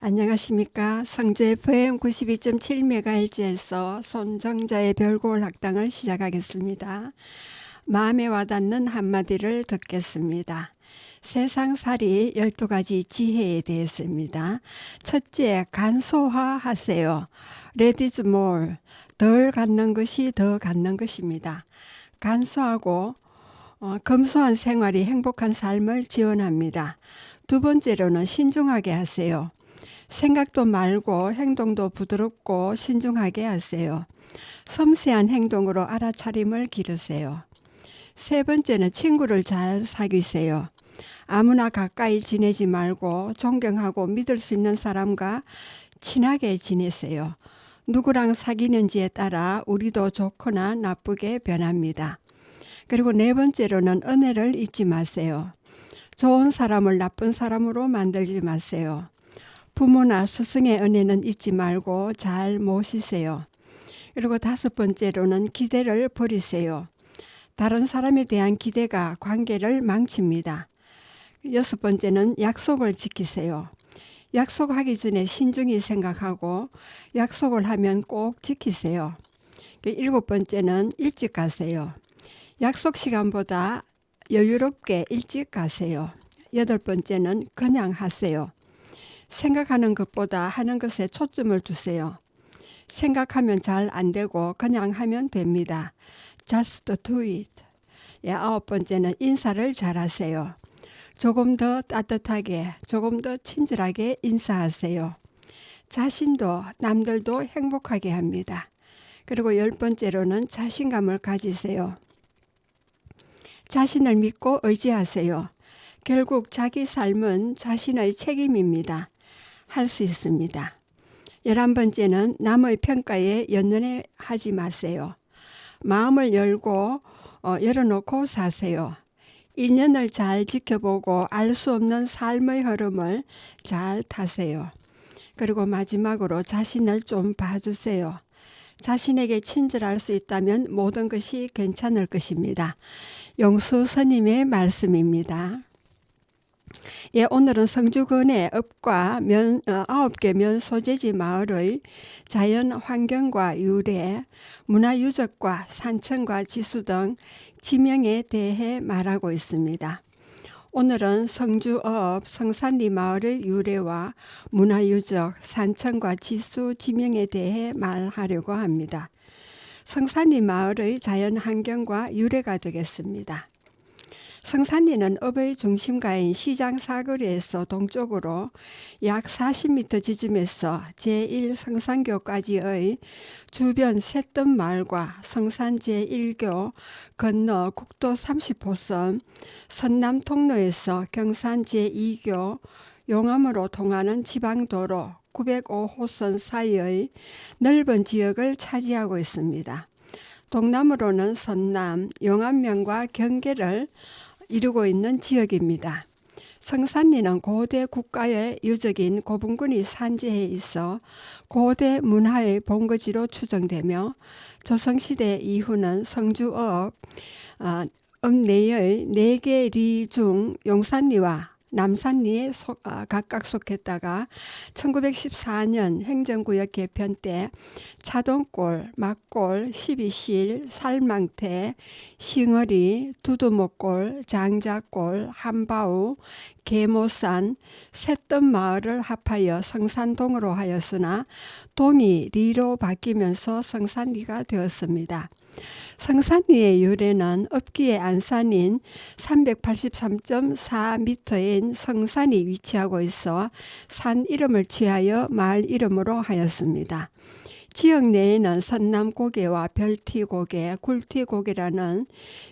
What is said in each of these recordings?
안녕하십니까. 성주 FM 92.7MHz에서 손정자의 별고을 학당을 시작하겠습니다. 마음에 와닿는 한마디를 듣겠습니다. 세상살이 12가지 지혜에 대해서입니다. 첫째, 간소화하세요. Less is more. 덜 갖는 것이 더 갖는 것입니다. 간소하고 검소한 생활이 행복한 삶을 지원합니다. 두 번째로는 신중하게 하세요. 생각도 말고 행동도 부드럽고 신중하게 하세요. 섬세한 행동으로 알아차림을 기르세요. 세 번째는 친구를 잘 사귀세요. 아무나 가까이 지내지 말고 존경하고 믿을 수 있는 사람과 친하게 지내세요. 누구랑 사귀는지에 따라 우리도 좋거나 나쁘게 변합니다. 그리고 네 번째로는 은혜를 잊지 마세요. 좋은 사람을 나쁜 사람으로 만들지 마세요. 부모나 스승의 은혜는 잊지 말고 잘 모시세요. 그리고 다섯 번째로는 기대를 버리세요. 다른 사람에 대한 기대가 관계를 망칩니다. 여섯 번째는 약속을 지키세요. 약속하기 전에 신중히 생각하고 약속을 하면 꼭 지키세요. 일곱 번째는 일찍 가세요. 약속 시간보다 여유롭게 일찍 가세요. 여덟 번째는 그냥 하세요. 생각하는 것보다 하는 것에 초점을 두세요. 생각하면 잘 안 되고 그냥 하면 됩니다. Just do it. 아홉 번째는 인사를 잘하세요. 조금 더 따뜻하게, 조금 더 친절하게 인사하세요. 자신도 남들도 행복하게 합니다. 그리고 열 번째로는 자신감을 가지세요. 자신을 믿고 의지하세요. 결국 자기 삶은 자신의 책임입니다. 할 수 있습니다. 11번째는 남의 평가에 연연하지 마세요. 마음을 열어놓고 사세요. 인연을 잘 지켜보고 알 수 없는 삶의 흐름을 잘 타세요. 그리고 마지막으로 자신을 좀 봐주세요. 자신에게 친절할 수 있다면 모든 것이 괜찮을 것입니다. 용수 스님의 말씀입니다. 오늘은 성주군의 읍과 9개 면소재지 마을의 자연 환경과 유래, 문화유적과 산천과 지수 등 지명에 대해 말하고 있습니다. 오늘은 성주읍 성산리 마을의 유래와 문화유적, 산천과 지수 지명에 대해 말하려고 합니다. 성산리 마을의 자연 환경과 유래가 되겠습니다. 성산리는 읍의 중심가인 시장 사거리에서 동쪽으로 약 40m 지점에서 제1성산교까지의 주변 셋뜻 마을과 성산 제1교 건너 국도 30호선 선남 통로에서 경산 제2교 용암으로 통하는 지방도로 905호선 사이의 넓은 지역을 차지하고 있습니다. 동남으로는 선남, 용암면과 경계를 이루고 있는 지역입니다. 성산리는 고대 국가의 유적인 고분군이 산지에 있어 고대 문화의 본거지로 추정되며 조선시대 이후는 성주읍 내의 4개 리 중 용산리와 남산리에 각각 속했다가 1914년 행정구역 개편 때 차동골, 막골, 12실, 살망태, 싱어리, 두두목골, 장자골, 한바우, 계모산, 셋뜻 마을을 합하여 성산동으로 하였으나 동이 리로 바뀌면서 성산리가 되었습니다. 성산리의 유래는 읍기의 안산인 383.4m인 성산이 위치하고 있어 산 이름을 취하여 마을 이름으로 하였습니다. 지역 내에는 선남고개와 별티고개, 굴티고개라는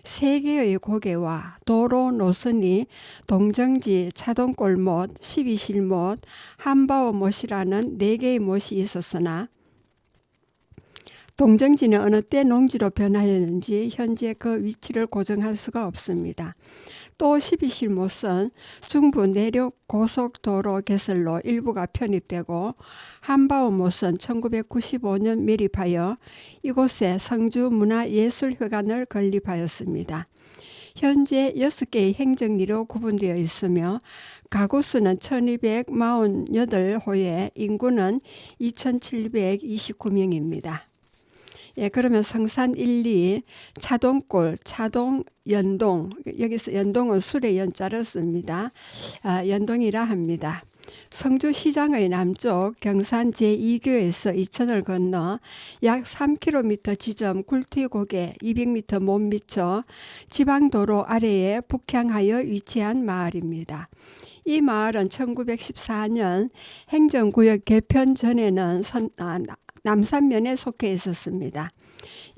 3개의 고개와 도로 노선이 동정지, 차동골못, 12실못, 한바오못이라는 4개의 못이 있었으나 동정지는 어느 때 농지로 변하였는지 현재 그 위치를 고정할 수가 없습니다. 또 12실못은 중부 내륙 고속도로 개설로 일부가 편입되고 한바오못은 1995년 매립하여 이곳에 성주문화예술회관을 건립하였습니다. 현재 6개의 행정리로 구분되어 있으며 가구 수는 1248호에 인구는 2729명입니다. 예, 그러면 성산 1, 2, 차동골, 차동, 연동, 여기서 연동은 술의 연자를 씁니다. 연동이라 합니다. 성주시장의 남쪽 경산 제2교에서 이천을 건너 약 3km 지점 굴티고개 200m 못 미쳐 지방도로 아래에 북향하여 위치한 마을입니다. 이 마을은 1914년 행정구역 개편 전에는 남산면에 속해 있었습니다.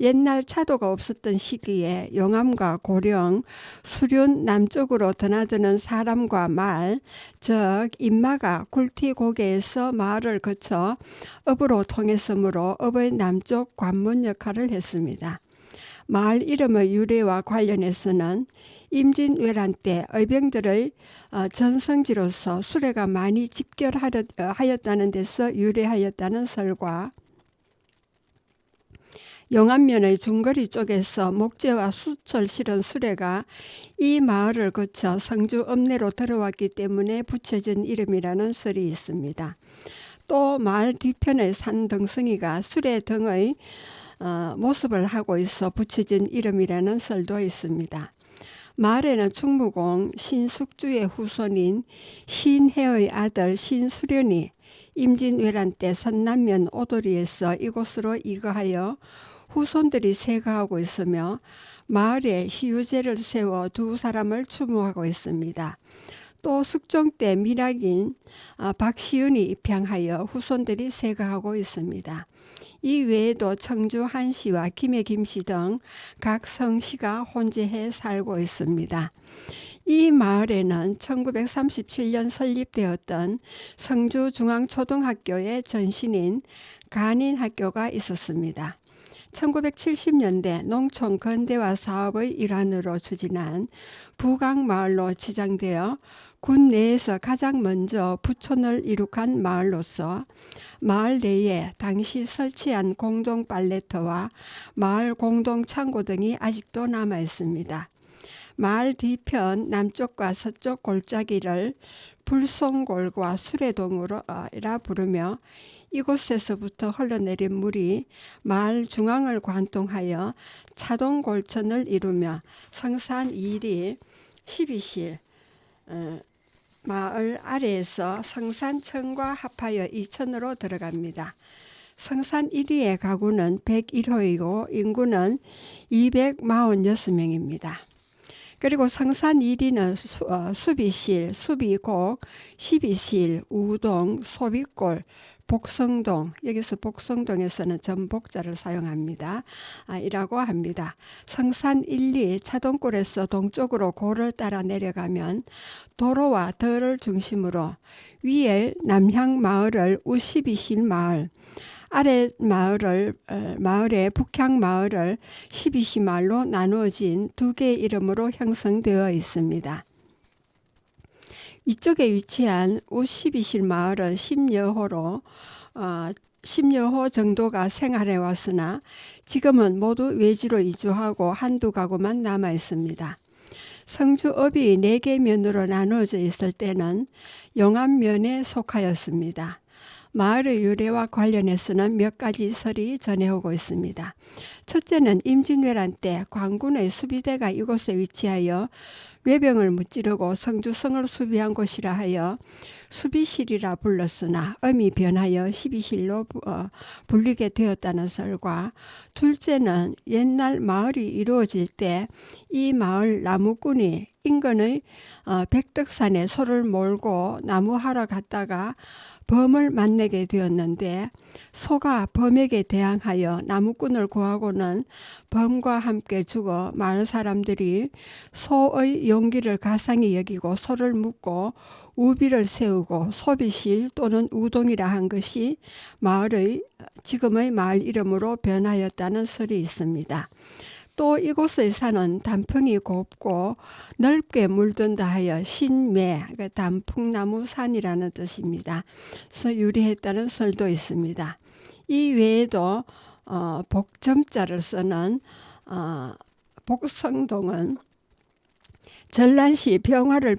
옛날 차도가 없었던 시기에 용암과 고령, 수륜 남쪽으로 드나드는 사람과 말, 즉 인마가 굴티고개에서 마을을 거쳐 읍으로 통했으므로 읍의 남쪽 관문 역할을 했습니다. 마을 이름의 유래와 관련해서는 임진왜란 때 의병들의 전성지로서 수레가 많이 집결하였다는 데서 유래하였다는 설과 용암면의 중거리 쪽에서 목재와 수철 실은 수레가 이 마을을 거쳐 성주 읍내로 들어왔기 때문에 붙여진 이름이라는 설이 있습니다. 또 마을 뒤편의 산 등성이가 수레 등의 모습을 하고 있어 붙여진 이름이라는 설도 있습니다. 마을에는 충무공 신숙주의 후손인 신해의 아들 신수련이 임진왜란 때 선남면 오도리에서 이곳으로 이거하여 후손들이 세가하고 있으며 마을에 희유제를 세워 두 사람을 추모하고 있습니다. 또 숙종 때 밀학인 박시윤이 입향하여 후손들이 세가하고 있습니다. 이 외에도 청주 한시와 김해 김씨 등 각 성씨가 혼재해 살고 있습니다. 이 마을에는 1937년 설립되었던 성주중앙초등학교의 전신인 간인학교가 있었습니다. 1970년대 농촌 건대화 사업의 일환으로 추진한 부강마을로 지정되어 군 내에서 가장 먼저 부촌을 이룩한 마을로서 마을 내에 당시 설치한 공동 빨래터와 마을 공동 창고 등이 아직도 남아 있습니다. 마을 뒤편 남쪽과 서쪽 골짜기를 불송골과 수레동이라 부르며 이곳에서부터 흘러내린 물이 마을 중앙을 관통하여 차동골천을 이루며 성산 1이 12실 마을 아래에서 성산천과 합하여 이천으로 들어갑니다. 성산 1위의 가구는 101호이고 인구는 246명입니다. 그리고 성산 1위는 수비실, 수비곡, 12실, 우동, 소비골, 복성동, 여기서 복성동에서는 전복자를 사용합니다. 이라고 합니다. 성산 1, 2 차동골에서 동쪽으로 고를 따라 내려가면 도로와 덜을 중심으로 위에 남향 마을을 우십이실 마을, 아래 마을의 북향 마을을 12시 마을로 나누어진 두 개의 이름으로 형성되어 있습니다. 이쪽에 위치한 우12실 마을은 10여호로 10여호 정도가 생활해 왔으나 지금은 모두 외지로 이주하고 한두 가구만 남아 있습니다. 성주읍이 4개 면으로 나누어져 있을 때는 용암면에 속하였습니다. 마을의 유래와 관련해서는 몇 가지 설이 전해오고 있습니다. 첫째는 임진왜란 때 광군의 수비대가 이곳에 위치하여 외병을 무찌르고 성주성을 수비한 곳이라 하여 수비실이라 불렀으나 음이 변하여 12실로 불리게 되었다는 설과, 둘째는 옛날 마을이 이루어질 때 이 마을 나무꾼이 인근의 백덕산에 소를 몰고 나무하러 갔다가 범을 만나게 되었는데 소가 범에게 대항하여 나무꾼을 구하고는 범과 함께 죽어 마을 사람들이 소의 용기를 가상히 여기고 소를 묻고 우비를 세우고 소비실 또는 우동이라 한 것이 지금의 마을 이름으로 변하였다는 설이 있습니다. 또 이곳의 산은 단풍이 곱고 넓게 물든다 하여 신매, 단풍나무 산이라는 뜻입니다. 그래서 유래했다는 설도 있습니다. 이 외에도 복점자를 쓰는 복성동은 전란시 평화를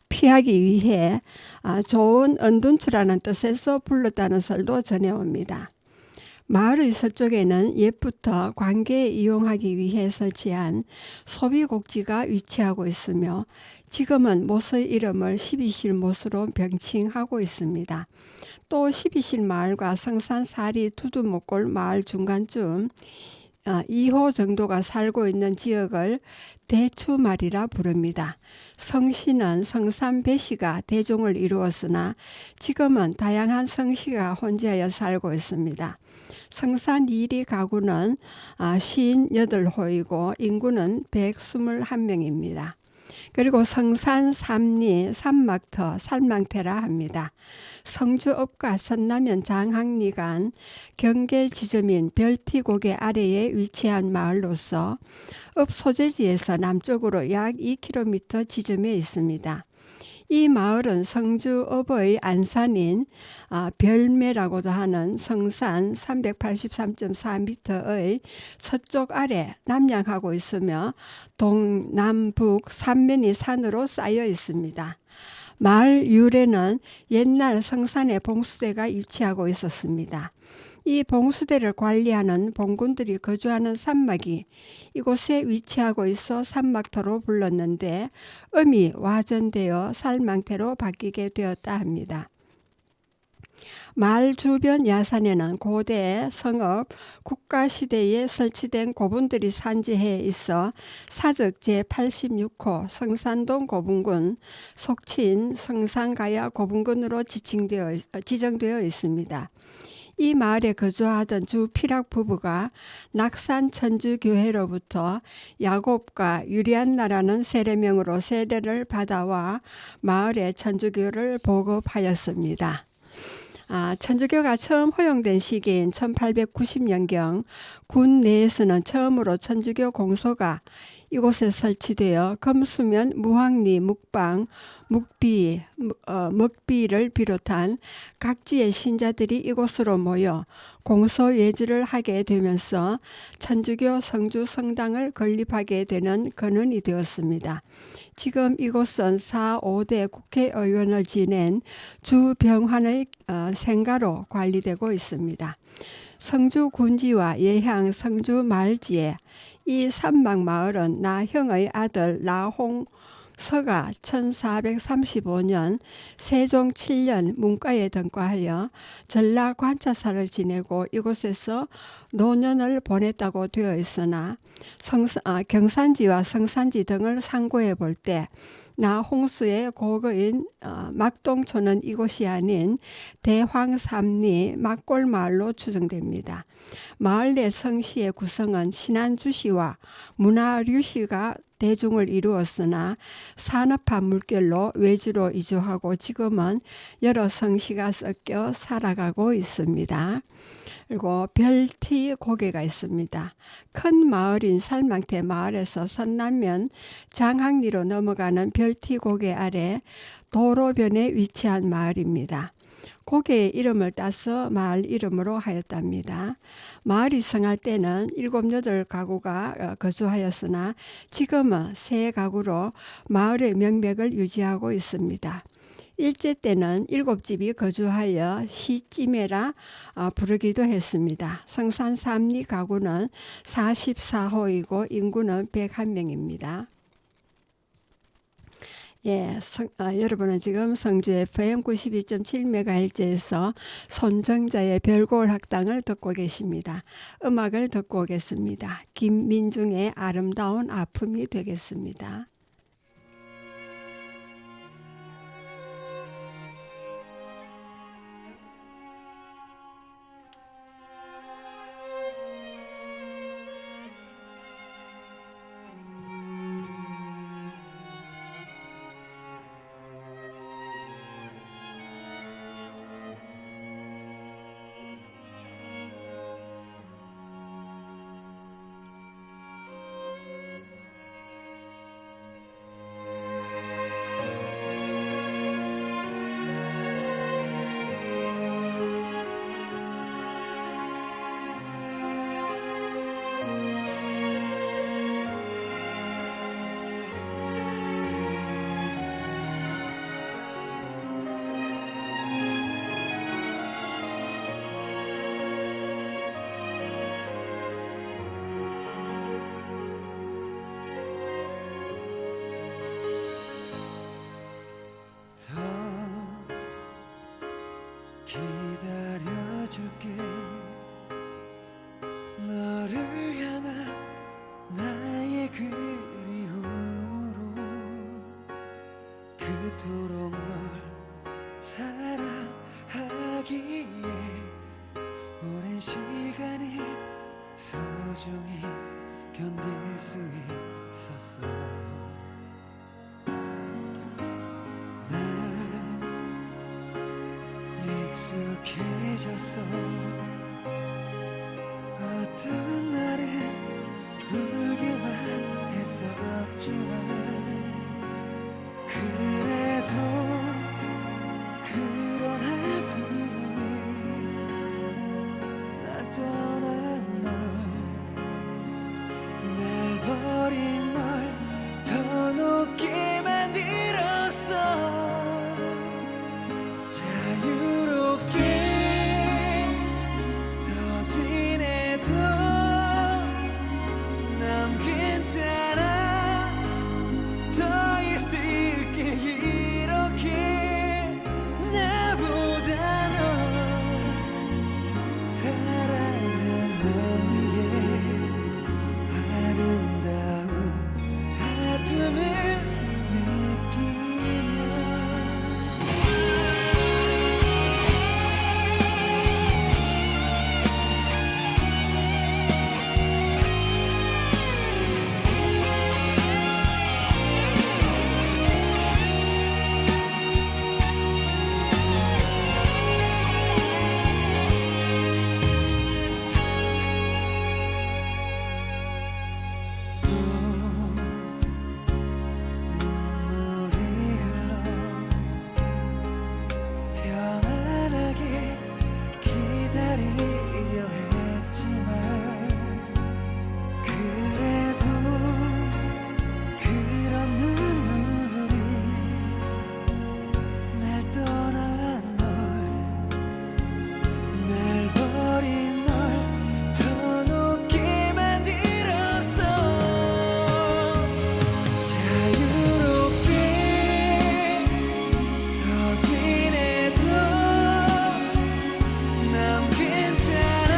피하기 위해 좋은 은둔처라는 뜻에서 불렀다는 설도 전해옵니다. 마을의 서쪽에는 옛부터 관계에 이용하기 위해 설치한 소비곡지가 위치하고 있으며 지금은 못의 이름을 12실 못으로 명칭하고 있습니다. 또 12실 마을과 성산사리 두두목골 마을 중간쯤 2호 정도가 살고 있는 지역을 대추말이라 부릅니다. 성씨는 성산 배씨가 대종을 이루었으나 지금은 다양한 성씨가 혼재하여 살고 있습니다. 성산 1리 가구는 58호이고 인구는 121명입니다. 그리고 성산 3리 산막터 살망터라 합니다. 성주읍과 선남면 장항리 간 경계 지점인 별티고개 아래에 위치한 마을로서 읍 소재지에서 남쪽으로 약 2km 지점에 있습니다. 이 마을은 성주읍의 안산인 별매라고도 하는 성산 383.4m의 서쪽 아래 남양하고 있으며 동남북 3면이 산으로 쌓여 있습니다. 마을 유래는 옛날 성산에 봉수대가 위치하고 있었습니다. 이 봉수대를 관리하는 봉군들이 거주하는 산막이 이곳에 위치하고 있어 산막터로 불렀는데 음이 와전되어 살망태로 바뀌게 되었다 합니다. 마을 주변 야산에는 고대 성읍 국가시대에 설치된 고분들이 산지해 있어 사적 제86호 성산동 고분군 속친 성산가야 고분군으로 지정되어 있습니다. 이 마을에 거주하던 주필학 부부가 낙산 천주교회로부터 야곱과 유리안나라는 세례명으로 세례를 받아와 마을에 천주교를 보급하였습니다. 천주교가 처음 허용된 시기인 1890년경 군 내에서는 처음으로 천주교 공소가 이곳에 설치되어 금수면 무학리, 묵방, 묵비, 먹비를 비롯한 각지의 신자들이 이곳으로 모여 공소 예지를 하게 되면서 천주교 성주 성당을 건립하게 되는 근원이 되었습니다. 지금 이곳은 4, 5대 국회의원을 지낸 주병환의 생가로 관리되고 있습니다. 성주 군지와 예향 성주 말지에 이 산막 마을은 나형의 아들 나홍서가 1435년 세종 7년 문과에 등과하여 전라 관차사를 지내고 이곳에서 노년을 보냈다고 되어 있으나 경산지와 성산지 등을 상고해 볼 때 나홍수의 고거인 막동초는 이곳이 아닌 대황삼리 막골마을로 추정됩니다. 마을 내 성시의 구성은 신안주시와 문화류시가 대중을 이루었으나 산업화 물결로 외지로 이주하고 지금은 여러 성시가 섞여 살아가고 있습니다. 그리고 별티 고개가 있습니다. 큰 마을인 살망태 마을에서 선남면 장항리로 넘어가는 별티 고개 아래 도로변에 위치한 마을입니다. 고개의 이름을 따서 마을 이름으로 하였답니다. 마을이 성할 때는 7, 8가구가 거주하였으나 지금은 3가구로 마을의 명맥을 유지하고 있습니다. 일제 때는 7집이 거주하여 시찌매라 부르기도 했습니다. 성산 3리 가구는 44호이고 인구는 101명입니다. 여러분은 지금 성주 FM 92.7MHz에서 손정자의 별고을 학당을 듣고 계십니다. 음악을 듣고 오겠습니다. 김민중의 아름다운 아픔이 되겠습니다. 기다려줄게 너를 향한 나의 그리움으로 그토록 널 사랑하기에 오랜 시간을 소중히 견딜 수 있었어 난 익숙해졌어 어떤 날은 울기만 했었지만 그래도 그런 아픔이 날 떠난 널 버린 널 더 높게 만들었어 자유롭게 더 지내도 난 괜찮아 더 있을게 이렇게 나보다 널 사랑한 널 위해 아름다운 아픔을 느끼며 눈물이 흘러 편안하게 기다리려 했지만 그래도 그런 눈물이 날 떠난 널 버린 널 더 높게 만들었어 자유롭게 더 지내도 난 괜찮아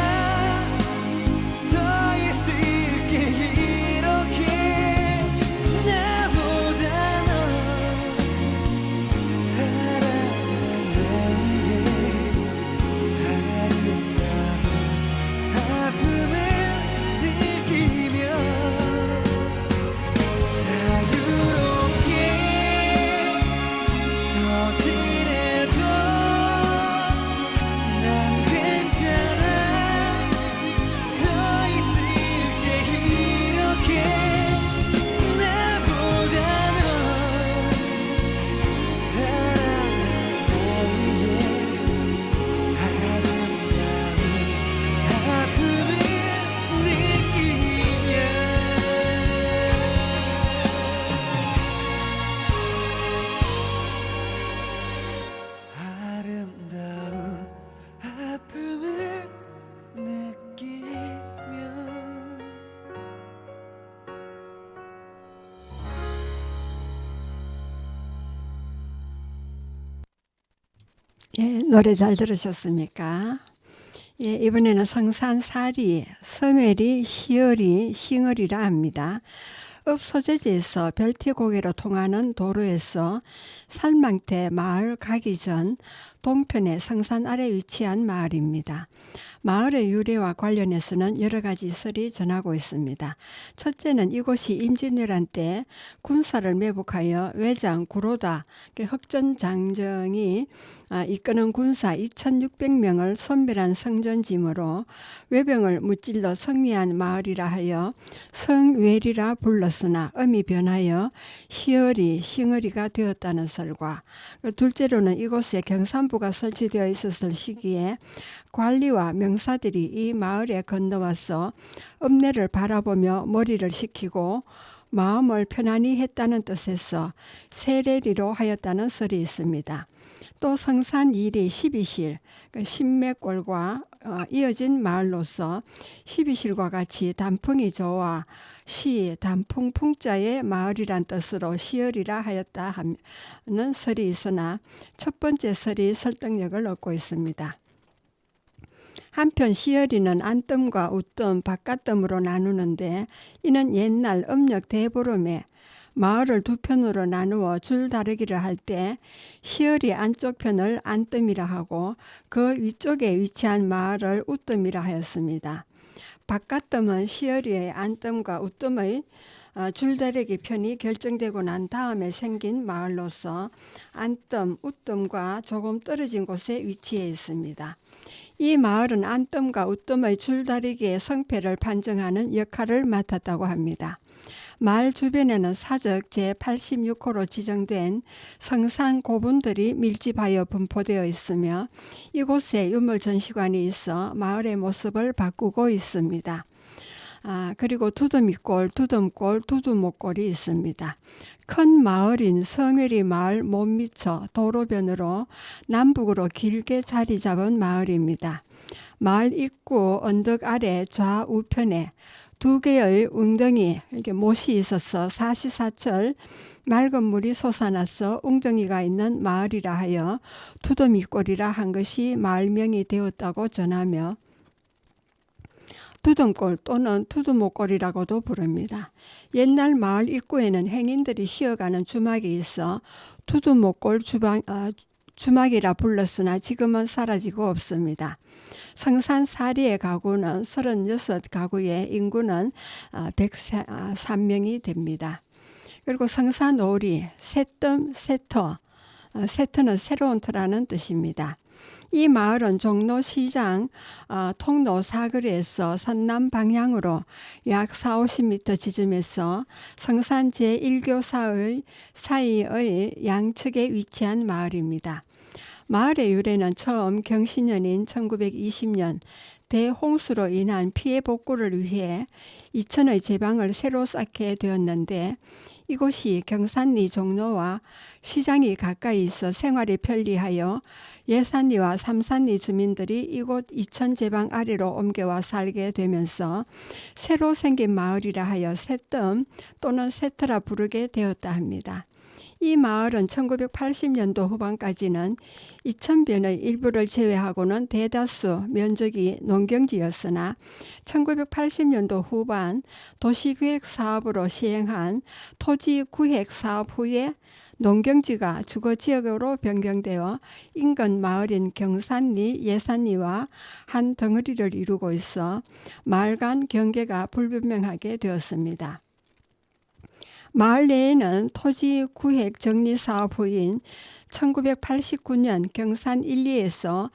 더 있을게 이렇게 나보다 널 사랑한 널 위해 아름다운 아픔을 느끼며 자유롭게 더 지내도 난 괜찮아 더 있을게 이렇게 나보다 널 사랑한 널 위해 아름다운 아픔을 느끼며 아름다운 아픔을 느끼며 예, 노래 잘 들으셨습니까? 예, 이번에는 성산사리, 성회리, 시어리, 싱어리라 합니다. 읍소재지에서 별티고개로 통하는 도로에서 살망태 마을 가기 전 동편의 성산 아래 위치한 마을입니다. 마을의 유래와 관련해서는 여러 가지 설이 전하고 있습니다. 첫째는 이곳이 임진왜란 때 군사를 매복하여 외장 구로다 흑전장정이 이끄는 군사 2600명을 선멸한 성전지므로 외병을 무찔러 승리한 마을이라 하여 성외리라 불렀으나 음이 변하여 시어리, 싱어리가 되었다는 설과 둘째로는 이곳에 경산부가 설치되어 있었을 시기에 관리와 명사들이 이 마을에 건너와서 읍내를 바라보며 머리를 식히고 마음을 편안히 했다는 뜻에서 세례리로 하였다는 설이 있습니다. 또 성산 이리 12실, 신맥골과 이어진 마을로서 12실과 같이 단풍이 좋아 시 단풍풍자의 마을이란 뜻으로 시을이라 하였다 하는 설이 있으나 첫 번째 설이 설득력을 얻고 있습니다. 한편 시을이는 안뜸과 웃뜸, 바깥뜸으로 나누는데 이는 옛날 음력 대보름에 마을을 두 편으로 나누어 줄다르기를 할 때 시을이 안쪽 편을 안뜸이라 하고 그 위쪽에 위치한 마을을 웃뜸이라 하였습니다. 바깥뜸은 시을이의 안뜸과 웃뜸의 줄다리기 편이 결정되고 난 다음에 생긴 마을로서 안뜸, 웃뜸과 조금 떨어진 곳에 위치해 있습니다. 이 마을은 안뜸과 웃뜸의 줄다리기의 성패를 판정하는 역할을 맡았다고 합니다. 마을 주변에는 사적 제86호로 지정된 성산 고분들이 밀집하여 분포되어 있으며 이곳에 유물전시관이 있어 마을의 모습을 바꾸고 있습니다. 그리고 두두미골, 두둠골, 두두목골이 있습니다. 큰 마을인 성회리 마을 못 미쳐 도로변으로 남북으로 길게 자리 잡은 마을입니다. 마을 입구 언덕 아래 좌우편에 두 개의 웅덩이, 이렇게 못이 있어서 사시사철 맑은 물이 솟아나서 웅덩이가 있는 마을이라 하여 두두미골이라 한 것이 마을명이 되었다고 전하며 두둠골 또는 두두목골이라고도 부릅니다. 옛날 마을 입구에는 행인들이 쉬어가는 주막이 있어 두두목골 주막이라 불렀으나 지금은 사라지고 없습니다. 성산 사리의 가구는 36가구의 인구는 103명이 됩니다. 그리고 성산 오리, 새뜸, 새터, 새터는 새로운 터라는 뜻입니다. 이 마을은 종로시장 통로 사거리에서 서남 방향으로 약 40-50m 지점에서 성산 제1교사의 사이의 양측에 위치한 마을입니다. 마을의 유래는 처음 경신년인 1920년 대홍수로 인한 피해 복구를 위해 이천의 제방을 새로 쌓게 되었는데 이곳이 경산리 종로와 시장이 가까이 있어 생활이 편리하여 예산리와 삼산리 주민들이 이곳 이천 제방 아래로 옮겨와 살게 되면서 새로 생긴 마을이라 하여 새뜸 또는 새터라 부르게 되었다 합니다. 이 마을은 1980년도 후반까지는 이천변의 일부를 제외하고는 대다수 면적이 농경지였으나 1980년도 후반 도시계획 사업으로 시행한 토지구획 사업 후에 농경지가 주거지역으로 변경되어 인근 마을인 경산리, 예산리와 한 덩어리를 이루고 있어 마을 간 경계가 불분명하게 되었습니다. 마을 내에는 토지 구획 정리 사업 후인 1989년 경산 1, 2에서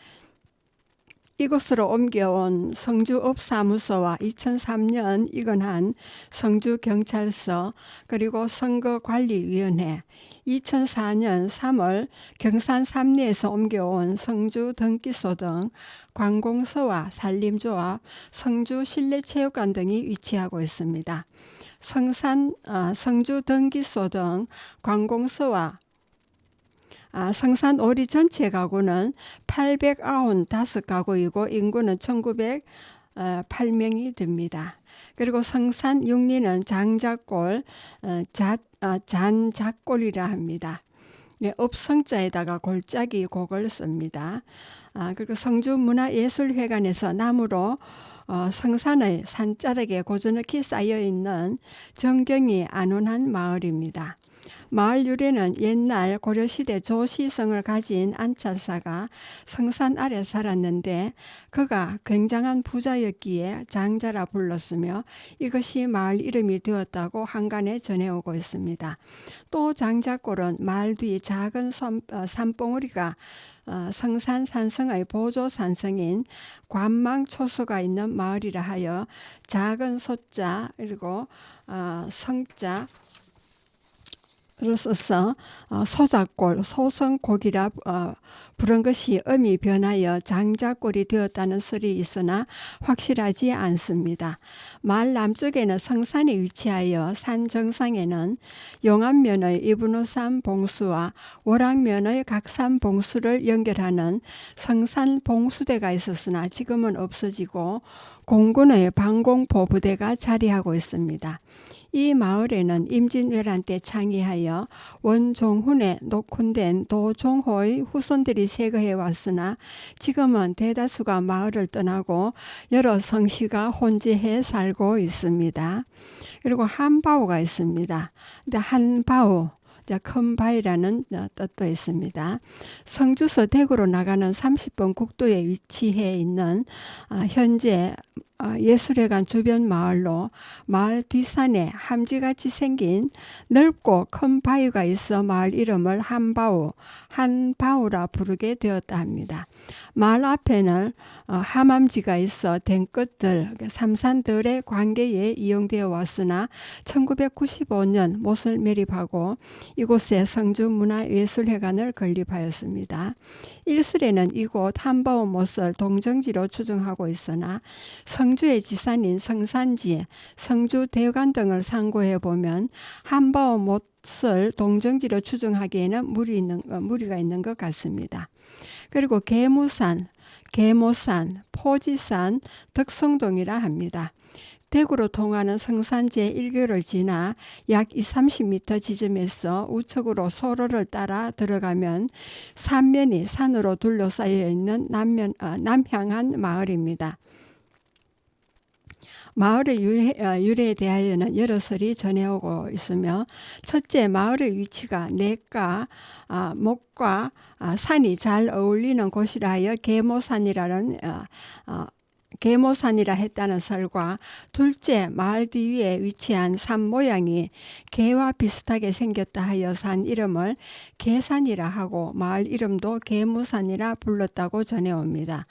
이곳으로 옮겨온 성주업사무소와 2003년 입건한 성주경찰서 그리고 선거관리위원회, 2004년 3월 경산 삼리에서 옮겨온 성주등기소 등 관공서와 산림조합, 성주실내체육관 등이 위치하고 있습니다. 성주등기소 등 관공서와 성산 오리 전체 가구는 895가구이고 인구는 1908명이 됩니다. 그리고 성산 육리는 장작골, 잔작골이라 합니다. 업성자에다가 골짜기 곡을 씁니다. 그리고 성주문화예술회관에서 나무로 성산의 산자락에 고즈넉히 쌓여있는 정경이 안온한 마을입니다. 마을 유래는 옛날 고려시대 조시성을 가진 안찰사가 성산 아래 살았는데 그가 굉장한 부자였기에 장자라 불렀으며 이것이 마을 이름이 되었다고 한간에 전해오고 있습니다. 또 장자골은 마을 뒤 작은 산봉우리가 성산 산성의 보조 산성인 관망초소가 있는 마을이라 하여 작은 소자 그리고 성자 써서 소작골, 소성곡이라 부른 것이 음이 변하여 장자골이 되었다는 설이 있으나 확실하지 않습니다. 마을 남쪽에는 성산이 위치하여 산 정상에는 용암면의 이분호산 봉수와 월악면의 각산 봉수를 연결하는 성산 봉수대가 있었으나 지금은 없어지고 공군의 방공포 부대가 자리하고 있습니다. 이 마을에는 임진왜란 때 창의하여 원종훈의 녹훈된 도종호의 후손들이 세거해 왔으나 지금은 대다수가 마을을 떠나고 여러 성씨가 혼재해 살고 있습니다. 그리고 한바오가 있습니다. 근데 한바오, 큰 바위라는 뜻도 있습니다. 성주서 대구로 나가는 30번 국도에 위치해 있는 현재 예술회관 주변 마을로 마을 뒷산에 함지같이 생긴 넓고 큰 바위가 있어 마을 이름을 한바오라 부르게 되었다 합니다. 마을 앞에는 하맘지가 있어 댕끝들, 삼산들의 관계에 이용되어 왔으나 1995년 못을 매립하고 이곳에 성주문화예술회관을 건립하였습니다. 일설에는 이곳 한바오 못을 동정지로 추정하고 있으나 성주의 지산인 성산지, 성주대관 등을 상고해 보면 한바오 못을 동정지로 추정하기에는 무리가 있는 것 같습니다. 그리고 계모산, 포지산, 덕성동이라 합니다. 대구로 통하는 성산 제1교를 지나 약 30m 지점에서 우측으로 소로를 따라 들어가면 삼면이 산으로 둘러싸여 있는 남향한 마을입니다. 마을의 유래에 대하여는 여러 설이 전해오고 있으며 첫째, 마을의 위치가 냇가, 목과 산이 잘 어울리는 곳이라 하여 계모산이라 했다는 설과, 둘째, 마을 뒤위에 위치한 산 모양이 개와 비슷하게 생겼다 하여 산 이름을 개산이라 하고 마을 이름도 계무산이라 불렀다고 전해옵니다.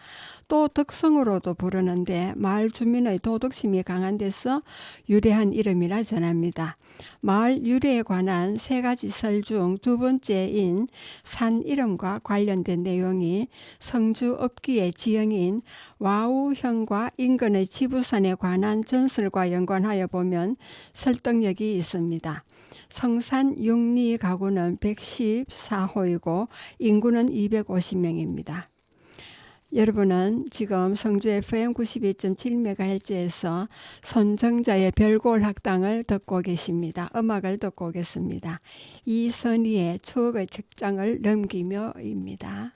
또 덕성으로도 부르는데 마을 주민의 도덕심이 강한 데서 유래한 이름이라 전합니다. 마을 유래에 관한 세 가지 설 중 두 번째인 산 이름과 관련된 내용이 성주 읍기의 지형인 와우현과 인근의 지부산에 관한 전설과 연관하여 보면 설득력이 있습니다. 성산 육리 가구는 114호이고 인구는 250명입니다. 여러분은 지금 성주 FM 92.7MHz에서 손정자의 별골 학당을 듣고 계십니다. 음악을 듣고 오겠습니다. 이선희의 추억의 책장을 넘기며입니다.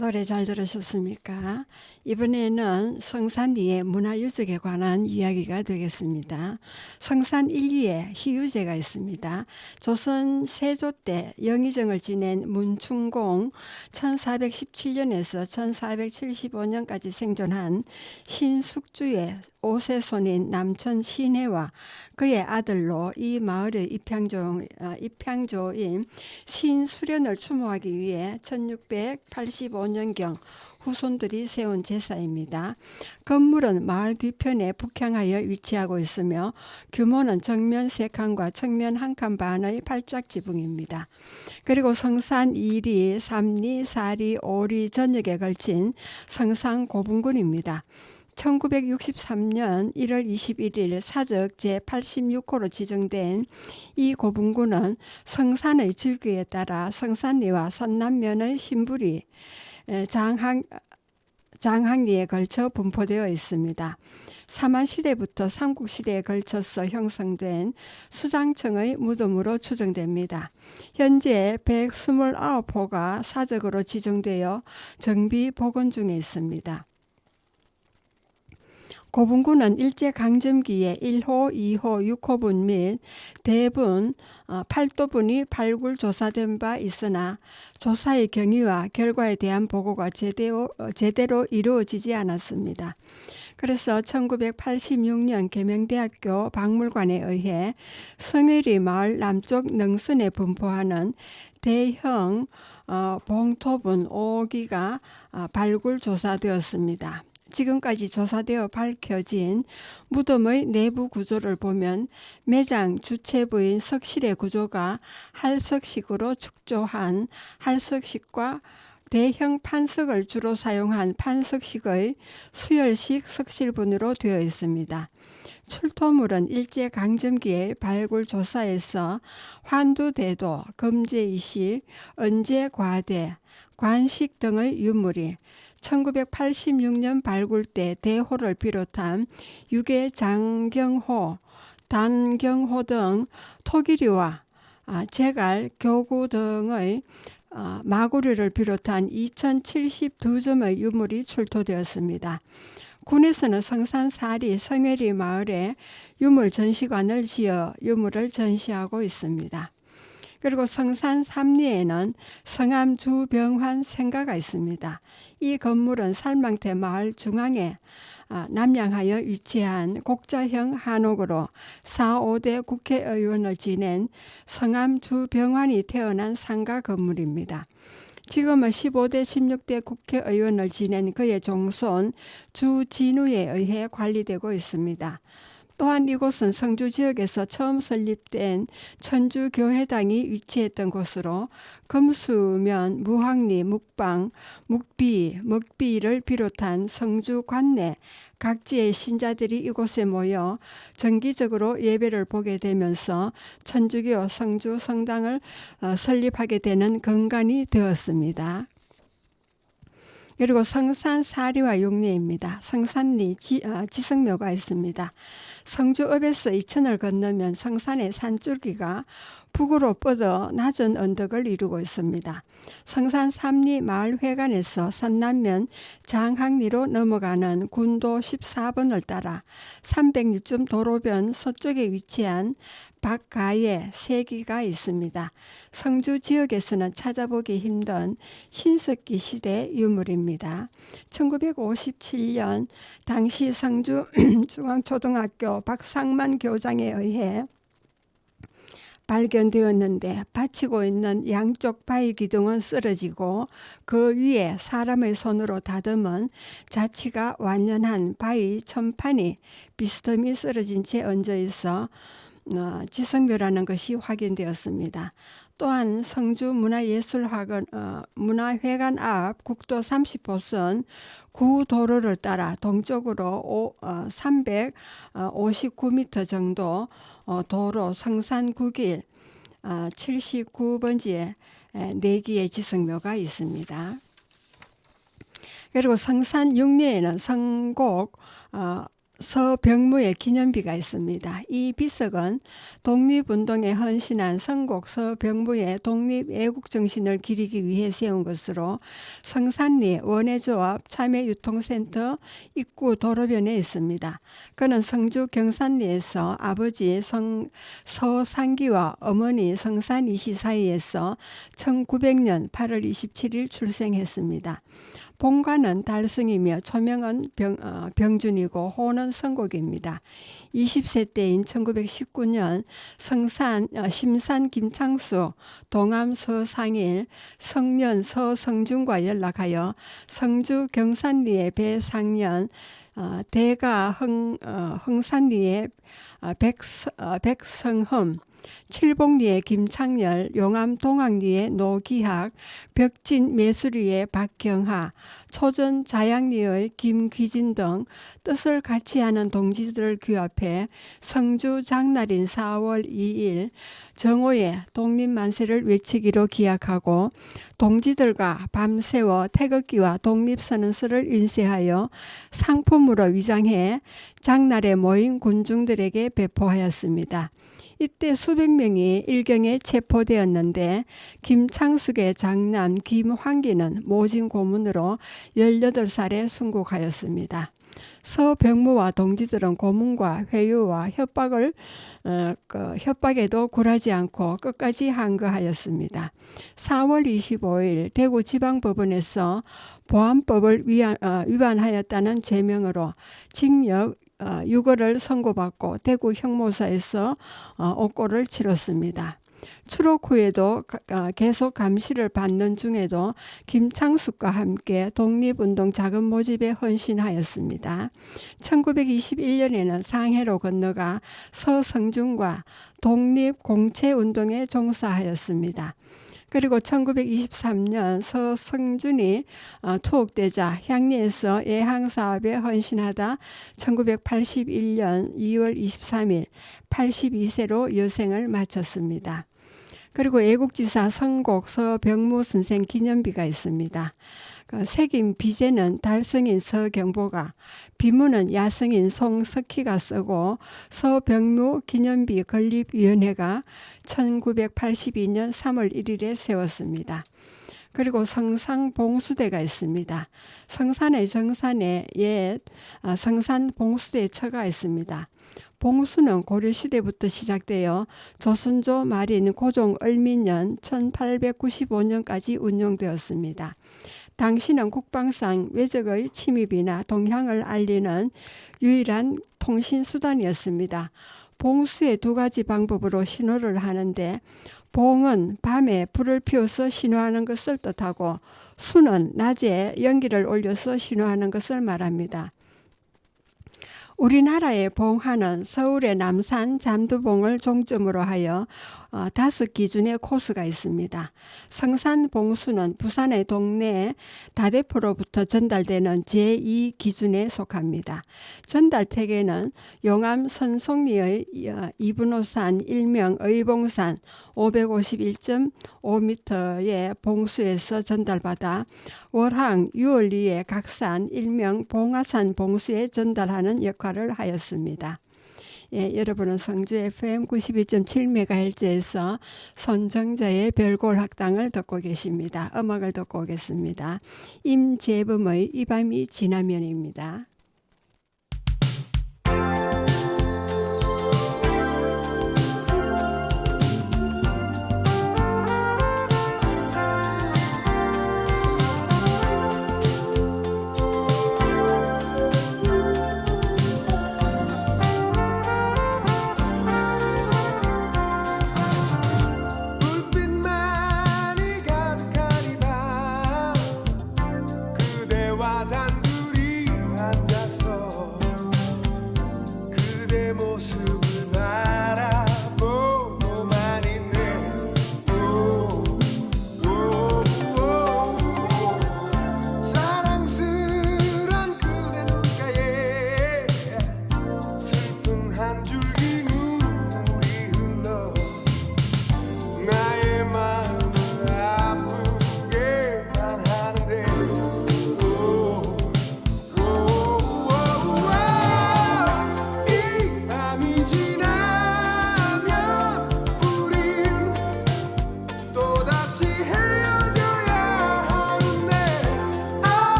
노래 잘 들으셨습니까? 이번에는 성산리의 문화유적에 관한 이야기가 되겠습니다. 성산 1리에 희유제가 있습니다. 조선 세조 때 영의정을 지낸 문충공 1417년에서 1475년까지 생존한 신숙주의 5세 손인 남천 신해와 그의 아들로 이 마을의 입향조인 신수련을 추모하기 위해 1685년경 후손들이 세운 제사입니다. 건물은 마을 뒤편에 북향하여 위치하고 있으며 규모는 정면 3칸과 측면 1칸 반의 팔짝 지붕입니다. 그리고 성산 2리, 3리, 4리, 5리 전역에 걸친 성산 고분군입니다. 1963년 1월 21일 사적 제86호로 지정된 이 고분군은 성산의 줄기에 따라 성산리와 선남면의 신부리, 장항리에 걸쳐 분포되어 있습니다. 사만시대부터 삼국시대에 걸쳐서 형성된 수장청의 무덤으로 추정됩니다. 현재 129호가 사적으로 지정되어 정비 복원 중에 있습니다. 고분군은 일제강점기에 1호, 2호, 6호분 및 대분 8도분이 발굴 조사된 바 있으나 조사의 경위와 결과에 대한 보고가 제대로 이루어지지 않았습니다. 그래서 1986년 계명대학교 박물관에 의해 성해리 마을 남쪽 능선에 분포하는 대형 봉토분 5기가 발굴 조사되었습니다. 지금까지 조사되어 밝혀진 무덤의 내부 구조를 보면 매장 주체부인 석실의 구조가 할석식으로 축조한 할석식과 대형 판석을 주로 사용한 판석식의 수열식 석실분으로 되어 있습니다. 출토물은 일제강점기의 발굴 조사에서 환두대도, 금제이식, 은제과대, 관식 등의 유물이 1986년 발굴 때 대호를 비롯한 유계 장경호, 단경호 등 토기류와 제갈, 교구 등의 마구류를 비롯한 2072점의 유물이 출토되었습니다. 군에서는 성산 4리 성해리 마을에 유물 전시관을 지어 유물을 전시하고 있습니다. 그리고 성산 3리에는 성암 주병환 생가가 있습니다. 이 건물은 살망태 마을 중앙에 남향하여 위치한 곡자형 한옥으로 4, 5대 국회의원을 지낸 성암 주병환이 태어난 상가 건물입니다. 지금은 15대 16대 국회의원을 지낸 그의 종손 주진우에 의해 관리되고 있습니다. 또한 이곳은 성주 지역에서 처음 설립된 천주교회당이 위치했던 곳으로 금수면, 무학리, 묵방, 묵비, 먹비를 비롯한 성주 관내 각지의 신자들이 이곳에 모여 정기적으로 예배를 보게 되면서 천주교 성주 성당을 설립하게 되는 근간이 되었습니다. 그리고 성산 4리와 6리입니다. 성산리 지성묘가 있습니다. 성주읍에서 이천을 건너면 성산의 산줄기가 북으로 뻗어 낮은 언덕을 이루고 있습니다. 성산 3리 마을회관에서 선남면 장항리로 넘어가는 군도 14번을 따라 306점 도로변 서쪽에 위치한 박가에 세기가 있습니다. 성주 지역에서는 찾아보기 힘든 신석기 시대 유물입니다. 1957년 당시 성주 중앙초등학교 박상만 교장에 의해 발견되었는데 받치고 있는 양쪽 바위 기둥은 쓰러지고 그 위에 사람의 손으로 다듬은 자치가 완연한 바위 천판이 비스듬히 쓰러진 채 얹어 있어 지성묘라는 것이 확인되었습니다. 또한 성주 문화회관 앞 국도 30호선 구도로를 따라 동쪽으로 359m 정도 도로 성산 9길 79번지에 4기의 지성묘가 있습니다. 그리고 성산 6리에는 성곡 서병무의 기념비가 있습니다. 이 비석은 독립운동에 헌신한 선곡 서병무의 독립애국정신을 기리기 위해 세운 것으로 성산리 원예조합 참여유통센터 입구 도로변에 있습니다. 그는 성주 경산리에서 아버지 서상기와 어머니 성산이씨 사이에서 1900년 8월 27일 출생했습니다. 본관은 달성이며 초명은 병준이고 호는 성곡입니다. 20세 때인 1919년 심산 김창수, 동암 서상일, 성년 서성준과 연락하여 성주 경산리의 배상년, 대가 흥산리의 백성흠, 칠봉리의 김창열, 용암 동학리의 노기학, 벽진 매수리의 박경하, 초전 자양리의 김귀진 등 뜻을 같이 하는 동지들을 규합해 성주 장날인 4월 2일 정오에 독립만세를 외치기로 기약하고 동지들과 밤새워 태극기와 독립선언서를 인쇄하여 상품으로 위장해 장날에 모인 군중들에게 배포하였습니다. 이때 수백 명이 일경에 체포되었는데 김창숙의 장남 김환기는 모진 고문으로 18살에 순국하였습니다. 서병무와 동지들은 고문과 회유와 협박에도 굴하지 않고 끝까지 항거하였습니다. 4월 25일 대구지방법원에서 보안법을 위반하였다는 죄명으로 징역 6월을 선고받고 대구 형무소에서 옥고를 치렀습니다. 추록 후에도 계속 감시를 받는 중에도 김창숙과 함께 독립운동 자금 모집에 헌신하였습니다. 1921년에는 상해로 건너가 서성준과 독립공채운동에 종사하였습니다. 그리고 1923년 서성준이 투옥되자 향리에서 예항사업에 헌신하다 1981년 2월 23일 82세로 여생을 마쳤습니다. 그리고 애국지사 선곡 서병무 선생 기념비가 있습니다. 새긴 비제는 달성인 서경보가, 비문은 야성인 송석희가 쓰고 서병무 기념비 건립위원회가 1982년 3월 1일에 세웠습니다. 그리고 성산봉수대가 있습니다. 성산의 정산에 옛 성산봉수대처가 있습니다. 봉수는 고려시대부터 시작되어 조선조 말인 고종 을민년 1895년까지 운영되었습니다. 당시는 국방상 외적의 침입이나 동향을 알리는 유일한 통신수단이었습니다. 봉수의 두 가지 방법으로 신호를 하는데 봉은 밤에 불을 피워서 신호하는 것을 뜻하고 수는 낮에 연기를 올려서 신호하는 것을 말합니다. 우리나라의 봉화는 서울의 남산 잠두봉을 종점으로 하여 5기준의 코스가 있습니다. 성산봉수는 부산의 동네 다대포로부터 전달되는 제2기준에 속합니다. 전달택에는 용암 선송리의 이분호산 일명 의봉산 551.5m의 봉수에서 전달받아 월항 유월리의 각산 일명 봉화산 봉수에 전달하는 역할을 하였습니다. 예, 여러분은 성주 FM 92.7MHz에서 손정자의 별골 학당을 듣고 계십니다. 음악을 듣고 오겠습니다. 임재범의 이 밤이 지나면입니다. 불빛만이 가득한 이 밤 그대와 단둘이 앉아서 그대 모습을 바라보고만 있네. 사랑스런 그대 눈가에 슬픈 한 줄기 눈물이 흘러 나의 마음을 아프게만 하는데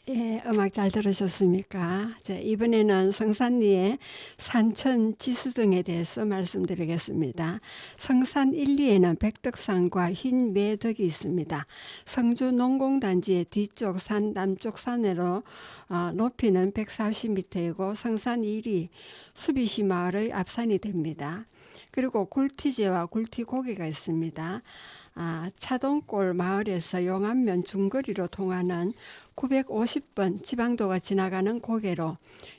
예, 음악 잘 들으셨습니까? 이번에는 성산리의 산천 지수 등에 대해서 말씀드리겠습니다. 성산 1, 2에는 백덕산과 흰 매덕이 있습니다. 성주 농공단지의 뒤쪽 산 남쪽 산으로 높이는 140m이고 성산 1이 수비시 마을의 앞산이 됩니다. 그리고 굴티제와 굴티고개가 있습니다. 차동골 마을에서 용안면 중거리로 통하는 950번 지방도가 지나가는 고개로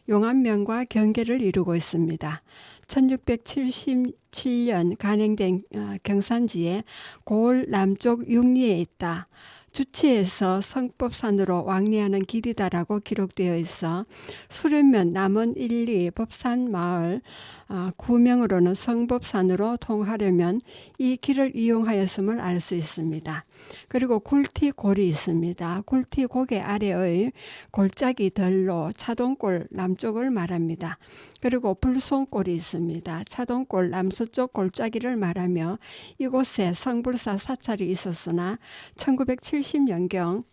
용안면과 경계를 이루고 있습니다. 1677년 간행된 경산지에 고을 남쪽 육리에 있다. 주치에서 성법산으로 왕래하는 길이다라고 기록되어 있어 수련면 남원 1, 2 법산 마을 구명으로는 성법산으로 통하려면 이 길을 이용하였음을 알 수 있습니다. 그리고 굴티골이 있습니다. 굴티고개 아래의 골짜기 덜로 차동골 남쪽을 말합니다. 그리고 불송골이 있습니다. 차동골 남서쪽 골짜기를 말하며 이곳에 성불사 사찰이 있었으나 1970년경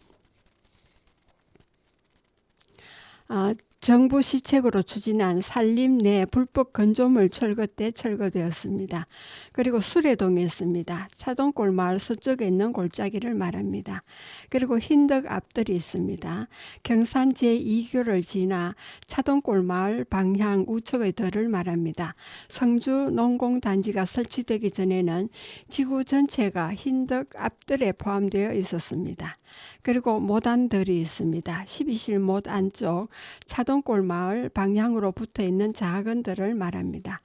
정부 시책으로 추진한 산림 내 불법 건조물 철거 때 철거되었습니다. 그리고 수레동이 있습니다. 차동골 마을 서쪽에 있는 골짜기를 말합니다. 그리고 흰덕 앞들이 있습니다. 경산 제2교를 지나 차동골 마을 방향 우측의 덜을 말합니다. 성주 농공단지가 설치되기 전에는 지구 전체가 흰덕 앞들에 포함되어 있었습니다. 그리고 못안들이 있습니다. 12실 못 안쪽 차동골 마을 방향으로 붙어있는 작은 들을 말합니다.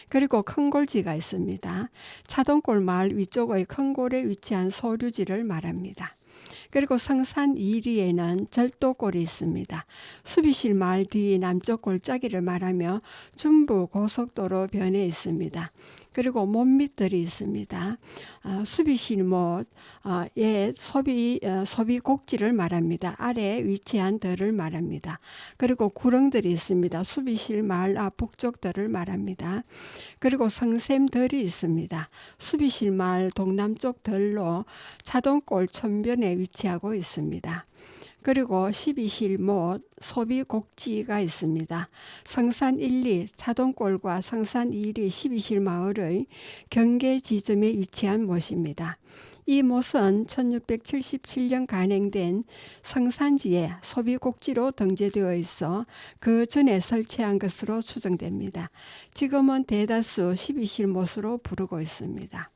그리고 큰골지가 있습니다. 차동골 마을 위쪽의 큰골에 위치한 소류지를 말합니다. 그리고 성산 2리에는 절도골이 있습니다. 수비실 마을 뒤 남쪽 골짜기를 말하며 중부 고속도로 변에 있습니다. 그리고 못밑들이 있습니다. 수비실 못의 소비 곡지를 말합니다. 아래에 위치한 들을 말합니다. 그리고 구렁들이 있습니다. 수비실 마을 앞 북쪽들을 말합니다. 그리고 성샘들이 있습니다. 수비실 마을 동남쪽 들로 차동골 천변에 위치하고 있습니다. 그리고 12실 못 소비곡지가 있습니다. 성산 1, 2 차동골과 성산 1이 12실 마을의 경계 지점에 위치한 못입니다. 이 못은 1677년 간행된 성산지에 소비곡지로 등재되어 있어 그 전에 설치한 것으로 추정됩니다. 지금은 대다수 12실 못으로 부르고 있습니다.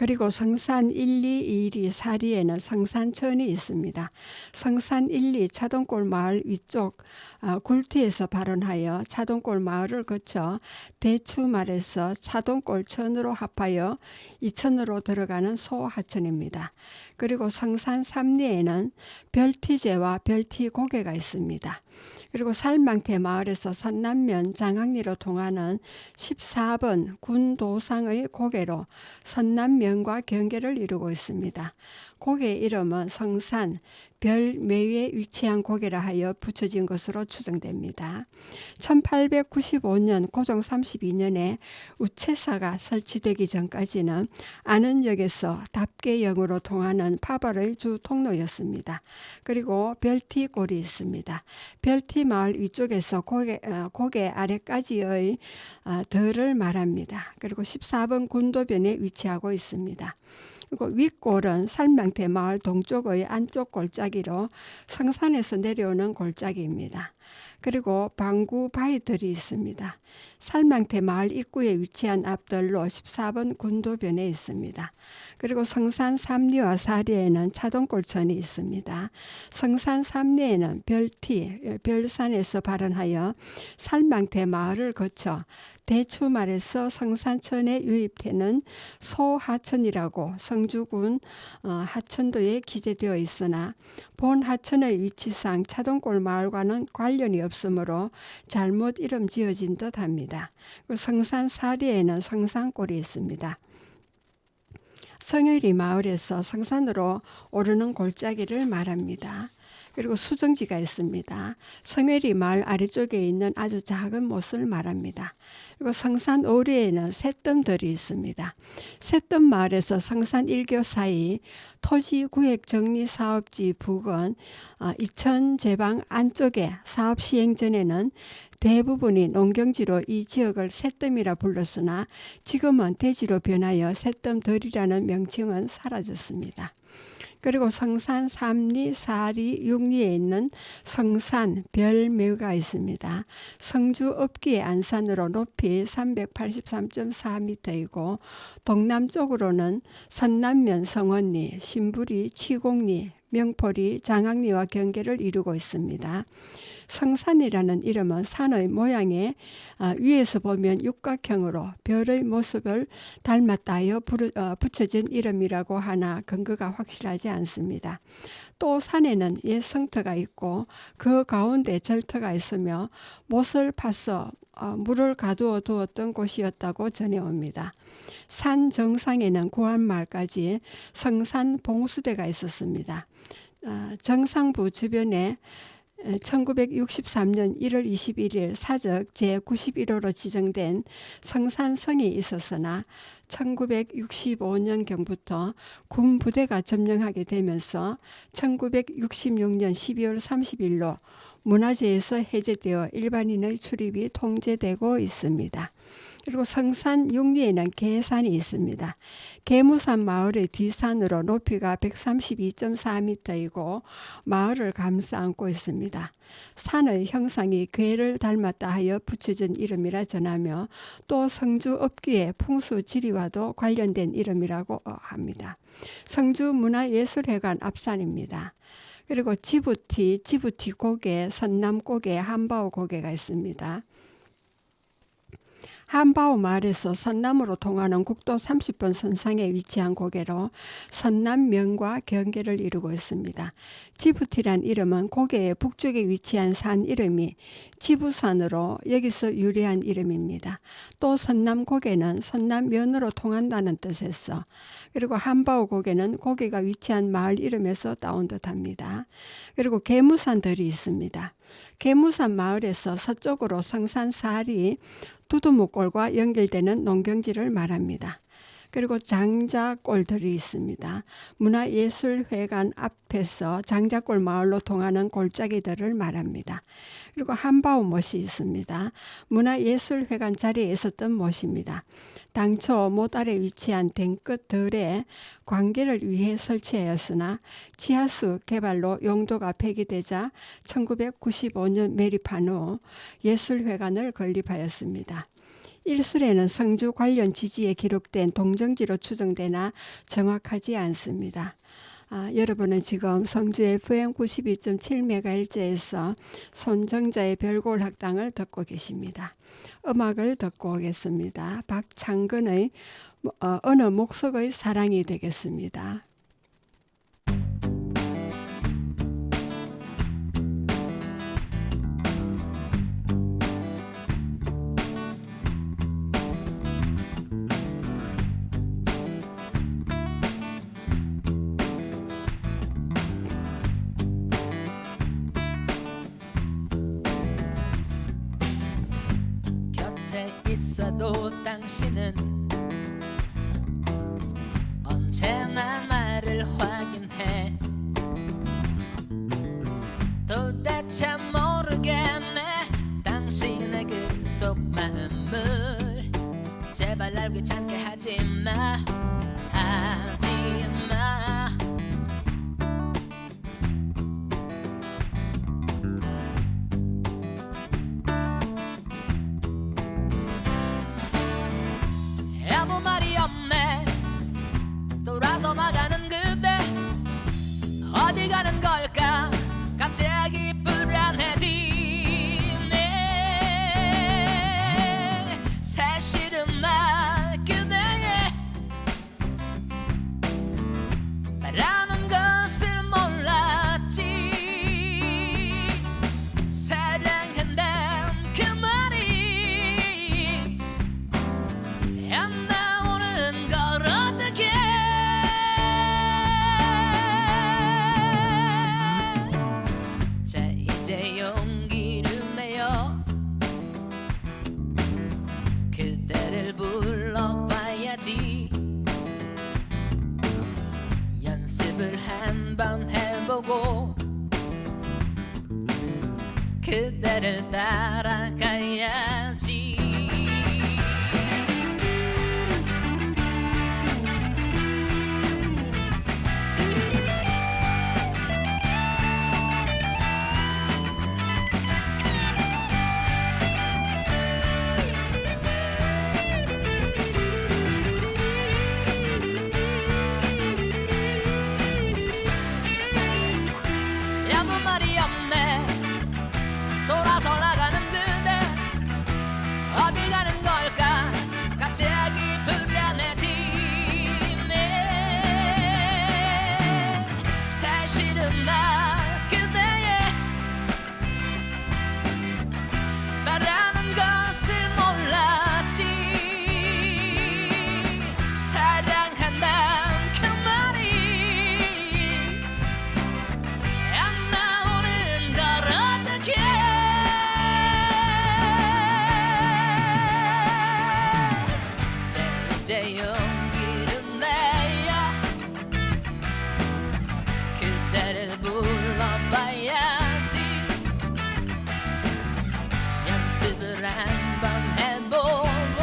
그리고 성산 1, 2, 1, 2, 4리에는 성산천이 있습니다. 성산 1, 2 차동골 마을 위쪽 굴티에서 발원하여 차동골 마을을 거쳐 대추말에서 차동골천으로 합하여 이천으로 들어가는 소하천입니다. 그리고 성산 3리에는 별티제와 별티고개가 있습니다. 그리고 살망태 마을에서 선남면 장항리로 통하는 14번 군도상의 고개로 선남면과 경계를 이루고 있습니다. 고개 이름은 성산 별매위에 위치한 고개라 하여 붙여진 것으로 추정됩니다. 1895년 고종 32년에 우체사가 설치되기 전까지는 안은역에서 답계역으로 통하는 파벌의 주 통로였습니다. 그리고 별티골이 있습니다. 별티 마을 위쪽에서 고개 아래까지의 덜을 말합니다. 그리고 14번 군도변에 위치하고 있습니다. 그리고 윗골은 살망태 마을 동쪽의 안쪽 골짜기로 성산에서 내려오는 골짜기입니다. 그리고 방구 바위들이 있습니다. 살망태 마을 입구에 위치한 앞들로 14번 군도변에 있습니다. 그리고 성산 3리와 4리에는 차동골천이 있습니다. 성산 3리에는 별산에서 발원하여 살망태 마을을 거쳐 대추말에서 성산천에 유입되는 소하천이라고 성주군 하천도에 기재되어 있으나 본 하천의 위치상 차동골 마을과는 관련이 없으므로 잘못 이름 지어진 듯합니다. 성산 4리에는 성산골이 있습니다. 성의리 마을에서 성산으로 오르는 골짜기를 말합니다. 그리고 수정지가 있습니다. 성회리 마을 아래쪽에 있는 아주 작은 못을 말합니다. 그리고 성산 오리에는 셋뜸들이 있습니다. 셋뜸 마을에서 성산 1교 사이 토지구획정리사업지 부근 이천제방 안쪽에 사업 시행 전에는 대부분이 농경지로 이 지역을 셋뜸이라 불렀으나 지금은 대지로 변하여 셋뜸들이라는 명칭은 사라졌습니다. 그리고 성산 3리, 4리, 6리에 있는 성산 별묘가 있습니다. 성주 읍기의 안산으로 높이 383.4m이고 동남쪽으로는 선남면 성원리, 신부리, 취곡리, 명포리, 장항리와 경계를 이루고 있습니다. 성산이라는 이름은 산의 모양에 위에서 보면 육각형으로 별의 모습을 닮았다 하여 붙여진 이름이라고 하나 근거가 확실하지 않습니다. 또 산에는 옛 성터가 있고 그 가운데 절터가 있으며 못을 파서 물을 가두어 두었던 곳이었다고 전해옵니다. 산 정상에는 구한말까지 성산 봉수대가 있었습니다. 정상부 주변에 1963년 1월 21일 사적 제91호로 지정된 성산성이 있었으나 1965년경부터 군 부대가 점령하게 되면서 1966년 12월 30일로 문화재에서 해제되어 일반인의 출입이 통제되고 있습니다. 그리고 성산 6리에는 계산이 있습니다. 계무산 마을의 뒷산으로 높이가 132.4m이고 마을을 감싸안고 있습니다. 산의 형상이 괴를 닮았다 하여 붙여진 이름이라 전하며 또 성주 읍기의 풍수 지리와도 관련된 이름이라고 합니다. 성주 문화예술회관 앞산입니다. 그리고 지부티 고개, 선남고개, 한바오 고개가 있습니다. 한바오 마을에서 선남으로 통하는 국도 30번 선상에 위치한 고개로 선남면과 경계를 이루고 있습니다. 지부티란 이름은 고개의 북쪽에 위치한 산 이름이 지부산으로 여기서 유래한 이름입니다. 또 선남고개는 선남면으로 통한다는 뜻에서 그리고 한바오 고개는 고개가 위치한 마을 이름에서 따온 듯합니다. 그리고 계무산들이 있습니다. 계무산 마을에서 서쪽으로 성산 4리 두두목골과 연결되는 농경지를 말합니다. 그리고 장자골들이 있습니다. 문화예술회관 앞에서 장자골 마을로 통하는 골짜기들을 말합니다. 그리고 한바오 못이 있습니다. 문화예술회관 자리에 있었던 못입니다. 당초 못 아래 위치한 댕끝들의 관계를 위해 설치하였으나 지하수 개발로 용도가 폐기되자 1995년 매립한 후 예술회관을 건립하였습니다. 일설에는 성주 관련 지지에 기록된 동정지로 추정되나 정확하지 않습니다. 여러분은 지금 성주 FM 92.7MHz에서 손정자의 별골 학당을 듣고 계십니다. 음악을 듣고 오겠습니다. 박창근의 어느 목석의 사랑이 되겠습니다. 있어도 당신은 언제나 나를 확인해. 도대체 모르겠네 당신의 그 속마음을. 제발 날 귀찮게 하지마 하지마. 아무 말이 없네. 돌아서 나가는 그대 어딜 가는 걸까. 갑자기 불안해지네. 사실은 나 그대의 바라는 것을 몰랐지. 사랑한다는 그 말이 안 나오는 걸 어떡해. 한번 해보고 그대를 따라가야지. 아무 말이 없네. 돌아서 나가는 그대 어딜 가는 걸까. 갑자기 불안해지네. 사실은 나 그대의 바라는 것을 몰랐지. 사랑한다는 그 말이 안 나오는 걸 어떡해. 이제 용기를 내요. 그대를 불러봐야지. 연습을 한번 해보고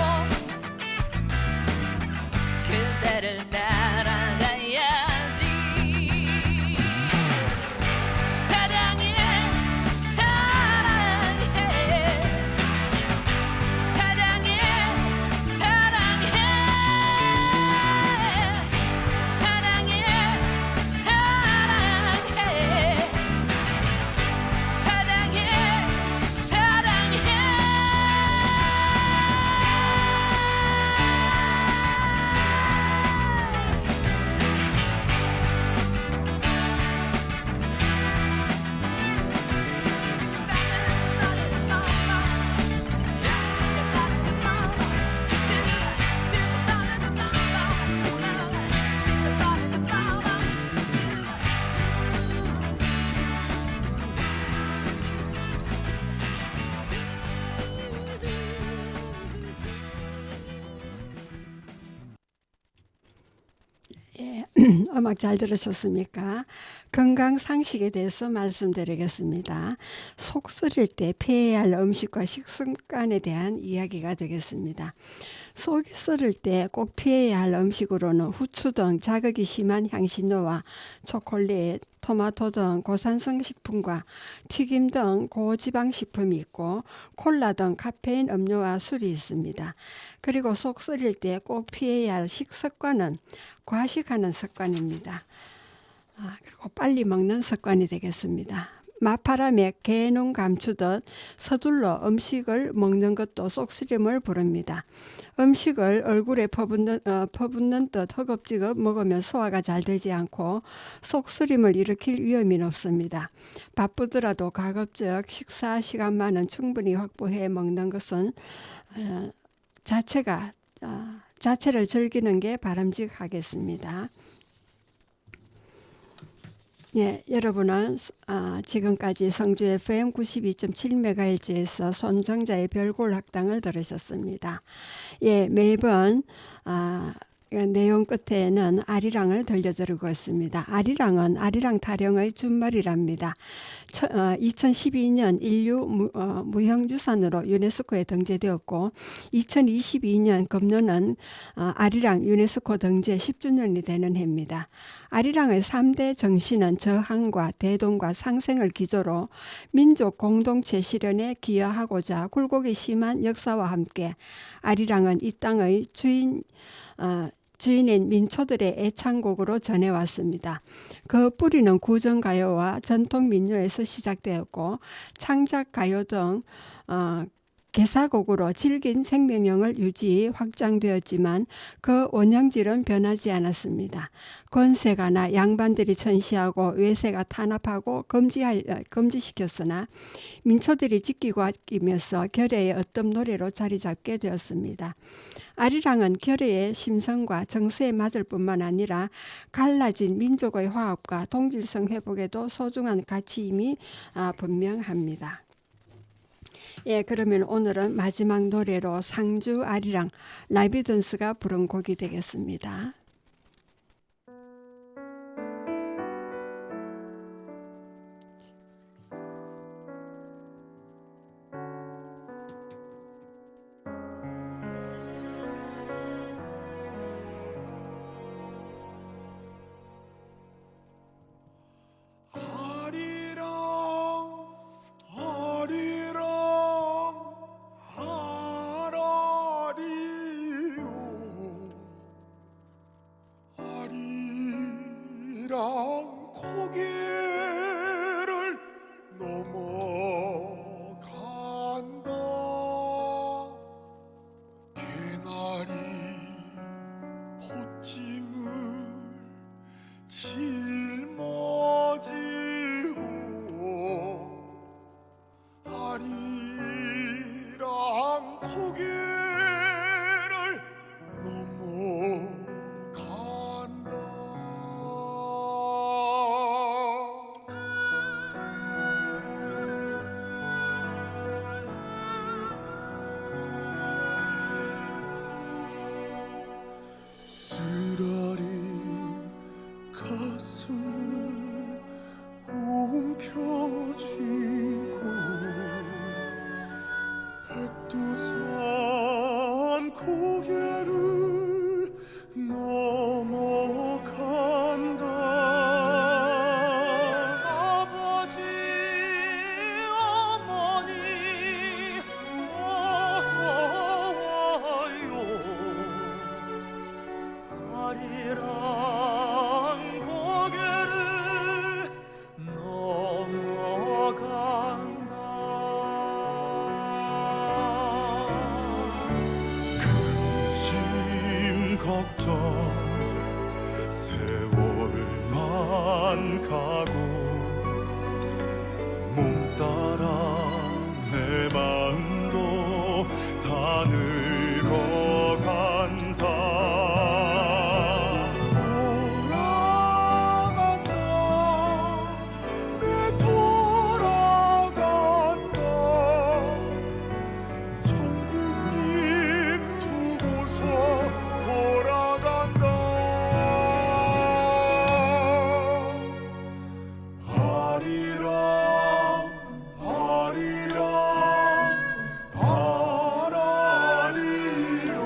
그대를 따라가야지. 사랑해 사랑해 사랑해 사랑해 사랑해 사랑해 사랑해 음악 잘 들으셨습니까? 건강 상식에 대해서 말씀드리겠습니다. 속 쓰릴 때 피해야 할 음식과 식습관에 대한 이야기가 되겠습니다. 속이 쓰릴 때 꼭 피해야 할 음식으로는 후추 등 자극이 심한 향신료와 초콜릿, 토마토 등 고산성 식품과 튀김 등 고지방 식품이 있고 콜라 등 카페인 음료와 술이 있습니다. 그리고 속 쓰릴 때 꼭 피해야 할 식습관은 과식하는 습관입니다. 그리고 빨리 먹는 습관이 되겠습니다. 마파람에 개 눈 감추듯 서둘러 음식을 먹는 것도 속쓰림을 부릅니다. 음식을 얼굴에 퍼붓는 듯 허겁지겁 먹으면 소화가 잘 되지 않고 속쓰림을 일으킬 위험이 높습니다. 바쁘더라도 가급적 식사 시간만은 충분히 확보해 먹는 것은 자체를 즐기는 게 바람직하겠습니다. 예, 여러분은 지금까지 성주 FM 92.7MHz에서 손정자의 별골 학당을 들으셨습니다. 예, 매번 내용 끝에는 아리랑을 들려드리고 있습니다. 아리랑은 아리랑 타령의 준말이랍니다. 2012년 인류 무형유산으로 유네스코에 등재되었고 2022년 금년은 아리랑 유네스코 등재 10주년이 되는 해입니다. 아리랑의 3대 정신은 저항과 대동과 상생을 기조로 민족 공동체 실현에 기여하고자 굴곡이 심한 역사와 함께 아리랑은 이 땅의 주인인 민초들의 애창곡으로 전해왔습니다. 그 뿌리는 구전가요와 전통민요에서 시작되었고 창작가요 등 개사곡으로 질긴 생명력을 유지 확장되었지만 그 원형질은 변하지 않았습니다. 권세가나 양반들이 천시하고 외세가 탄압하고 금지시켰으나 민초들이 지키고 아끼면서 결의의 어떤 노래로 자리 잡게 되었습니다. 아리랑은 결의의 심성과 정서에 맞을 뿐만 아니라 갈라진 민족의 화합과 동질성 회복에도 소중한 가치임이 분명합니다. 예, 그러면 오늘은 마지막 노래로 상주 아리랑 라비던스가 부른 곡이 되겠습니다. 아리랑 고개를 넘어간다. 개나리 포찜을 짊어지고 아리랑 고개를 넘어간다. 쓰라린 가슴을 움켜쥐고 백두산 고개를 넘어간다. 아버지 어머니 어서 와요. 아리랑 고개를 넘어간다. 근심 걱정 세월만 가고 몸 따라 내 마음도 다 늙어간다. 돌아간다. 내 돌아간다. 천국님 두고서 돌아간다. 아리랑 아리랑 아라리요.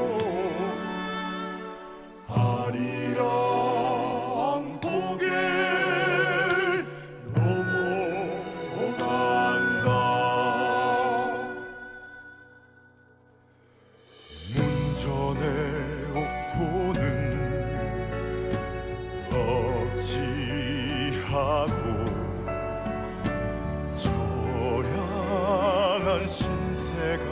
아리랑 고개를 넘어간다. 문전의 옥토는 덕지하고 처량한 신세가